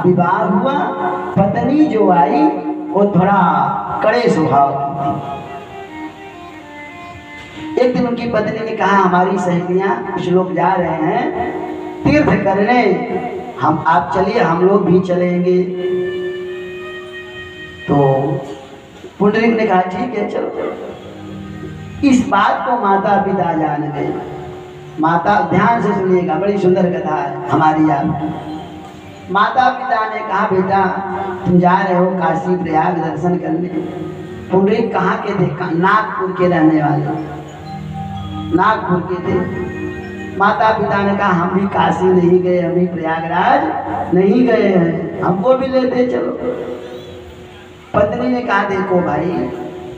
विवाह हुआ। पत्नी जो आई वो थोड़ा कड़े स्वभाव की थी। एक दिन उनकी पत्नी ने कहा, हमारी सहेलियां कुछ लोग जा रहे हैं तीर्थ करने, हम आप चलिए, हम लोग भी चलेंगे। तो पुंडरीक ने कहा ठीक है चलो। इस बात को माता पिता जान गए। माता, ध्यान से सुनिएगा, बड़ी सुंदर कथा है हमारी आपकी। माता पिता ने कहा, बेटा तुम जा रहे हो काशी प्रयाग दर्शन करने। पुंडरीक कहाँ के थे? नागपुर के रहने वाले, नागपुर के थे। माता पिता ने कहा, हम भी काशी नहीं गए, हम भी प्रयागराज नहीं गए हैं, हमको भी लेते चलो। पत्नी ने कहा, देखो भाई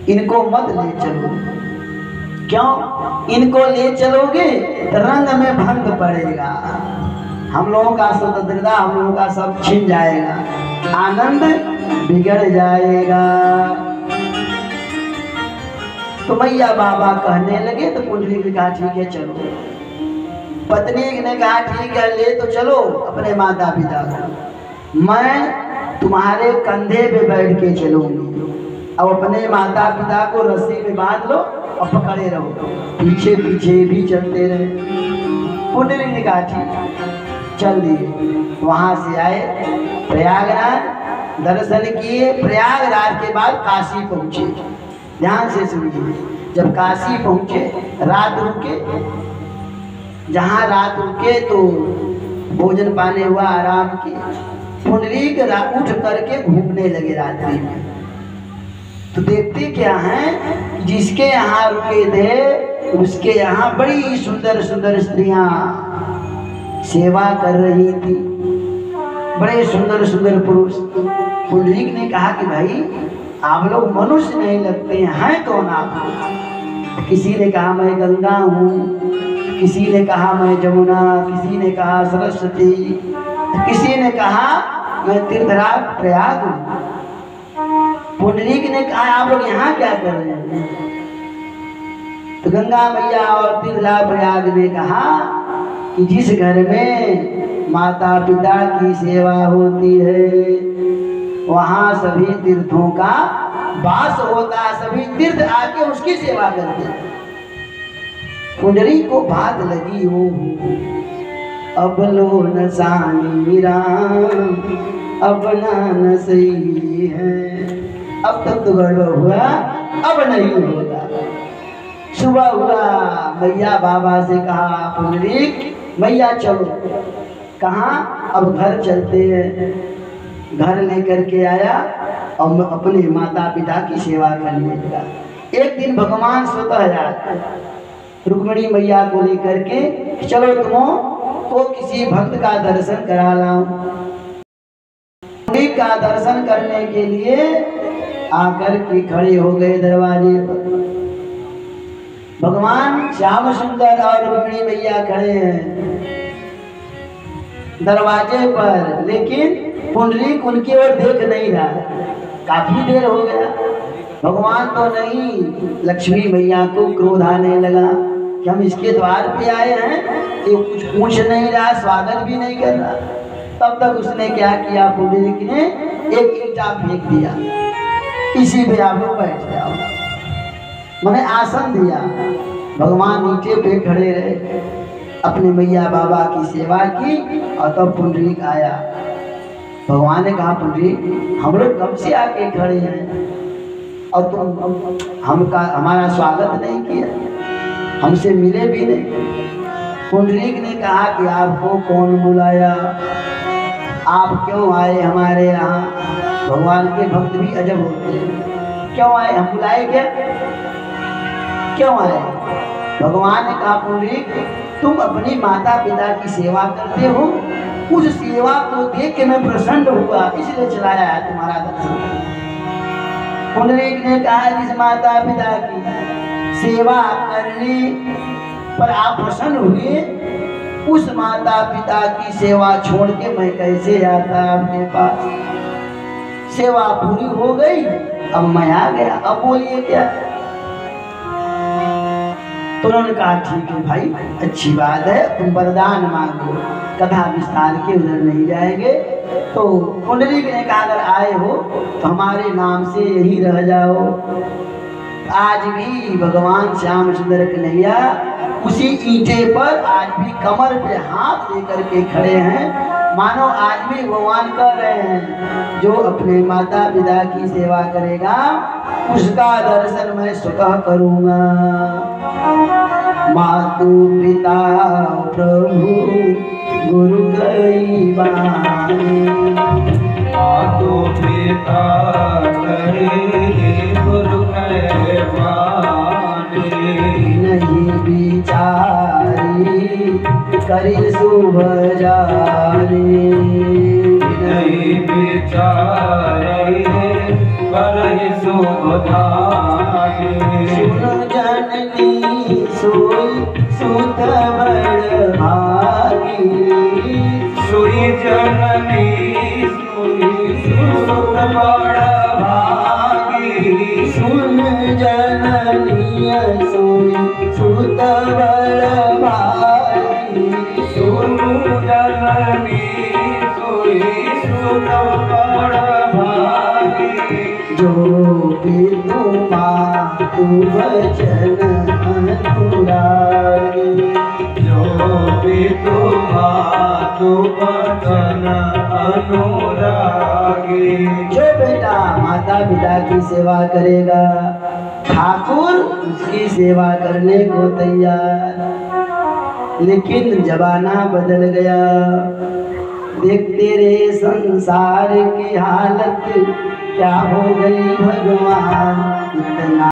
इनको मत ले चलो। क्यों? इनको ले चलोगे तो रंग में भंग पड़ेगा, हम लोगों का स्वतंत्रता, हम लोगों का सब छिन जाएगा, आनंद बिगड़ जाएगा। तो मैया बाबा कहने लगे तो पुंडरीक ने कहा ठीक है चलो। पत्नी ने कहा ठीक है ले तो चलो अपने माता पिता को, मैं तुम्हारे कंधे पे बैठ के चलूंगी। अब अपने माता पिता को रस्सी में बांध लो और पकड़े रहो, पीछे पीछे भी चलते रहे। पुंडरीक ने कहा ठीक, चल दिए। वहां से आए प्रयागराज, दर्शन किए। प्रयागराज के बाद काशी पहुंचे। ध्यान से सुनिए, जब काशी पहुंचे रात रुके। जहां रात रुके तो भोजन पाने हुआ, आराम किए। पुंडरीक उठ करके घूमने लगे रात्रि में। तो देखते क्या है, जिसके यहाँ रुके थे उसके यहाँ बड़ी सुंदर सुंदर स्त्रियां सेवा कर रही थी, बड़े सुंदर सुंदर पुरुष। पुंडरीक ने कहा कि भाई आप लोग मनुष्य नहीं लगते हैं, कौन आप? किसी ने कहा मैं गंगा हूँ, किसी ने कहा मैं जमुना, किसी ने कहा सरस्वती, किसी ने कहा मैं तीर्थराज प्रयाग हूँ। पुंडरीक ने कहा आप लोग यहाँ क्या कर रहे हैं? तो गंगा मैया और तीर्थराज प्रयाग ने कहा कि जिस घर में माता पिता की सेवा होती है वहाँ सभी तीर्थों का वास होता है, सभी तीर्थ आके उसकी सेवा करते हैं। पुंडरीक को बात लगी, हो अब लो न सानी राम, अपना न सही है। अब तक तो गड़बड़ हुआ, अब नहीं होगा। सुबह हुआ, मैया बाबा से कहा पुंडरीक मैया चलो। कहाँ? अब घर चलते हैं। घर लेकर के आया और अपने माता पिता की सेवा करने लगा। एक दिन भगवान स्वतः आए रुक्मिणी मैया को लेकर के, चलो तुमों को किसी भक्त का दर्शन करा लाऊं। पुंडरीक का दर्शन करने के लिए आकर के खड़े हो गए दरवाजे पर। भगवान श्याम सुंदर और रुक्मिणी मैया खड़े हैं दरवाजे पर, लेकिन पुंडरीक उनकी ओर देख नहीं रहा। काफी देर हो गया, भगवान तो नहीं। लक्ष्मी मैया को क्रोध आने लगा कि हम इसके द्वार पे आए हैं, ये कुछ पूछ नहीं रहा, स्वागत भी नहीं कर रहा। तब तक उसने क्या किया, पुंडरीक ने एक ईंटा फेंक दिया, इसी पे आप लोग बैठ जाओ। मैंने आसन दिया। भगवान नीचे पे खड़े रहे, अपने मैया बाबा की सेवा की और तब पुंडरीक आया। भगवान ने कहा पुंडरीक हम लोग कब से आके खड़े हैं और तुम हमारा स्वागत नहीं किया, हमसे मिले भी नहीं। पुंडरीक ने कहा कि आपको कौन बुलाया, आप क्यों आए हमारे यहाँ? भगवान के भक्त भी अजब होते हैं, क्यों आए? हम बुलाए क्या? क्यों आए? भगवान ने कहा पुंडरीक तुम अपनी माता पिता की सेवा करते हो, उस सेवा को देख के मैं प्रसन्न हुआ, इसलिए चलाया है तुम्हारा दर्शन। पुंडरीक ने कहा जिस माता पिता की सेवा करने पर आप प्रसन्न हुए, उस माता पिता की सेवा छोड़ के मैं कैसे आता आपके पास? सेवा पूरी हो गई, अब मैं आ गया, अब बोलिए क्या? तो उन्होंने कहा ठीक है भाई, अच्छी बात है, तुम वरदान मांगो। कथा विस्तार के उधर नहीं जाएंगे, तो पुंडरीक ने कहा अगर आए हो तो हमारे नाम से यही रह जाओ। आज भी भगवान श्याम सुंदर कन्हैया उसी ईंटे पर आज भी कमर पे हाथ लेकर के खड़े हैं, मानो आज भी भगवान कह रहे हैं जो अपने माता पिता की सेवा करेगा उसका दर्शन मैं स्वतः करूंगा। मातु पिता प्रभु गुरु कई बानी, मातु पिता गुरु कई बानी, नहीं विचारी करी शुभ जानी, नहीं विचारी करी शुभ जानी। सुन जननी सोई सुत बड़ भागी, सुई जननी सुई सुत बड़ भागी, सुन जननी सोई सुत बड़ भागी, सुन जननी सोई सुत बड़ भागी। जो पितु मातु वचन अनुरागी, जो पितु मातु वचन अनुरागी। जो बेटा माता पिता की सेवा करेगा ठाकुर उसकी सेवा करने को तैयार। लेकिन जमाना बदल गया, देखते रहे संसार की हालत क्या हो गई भगवान। इतना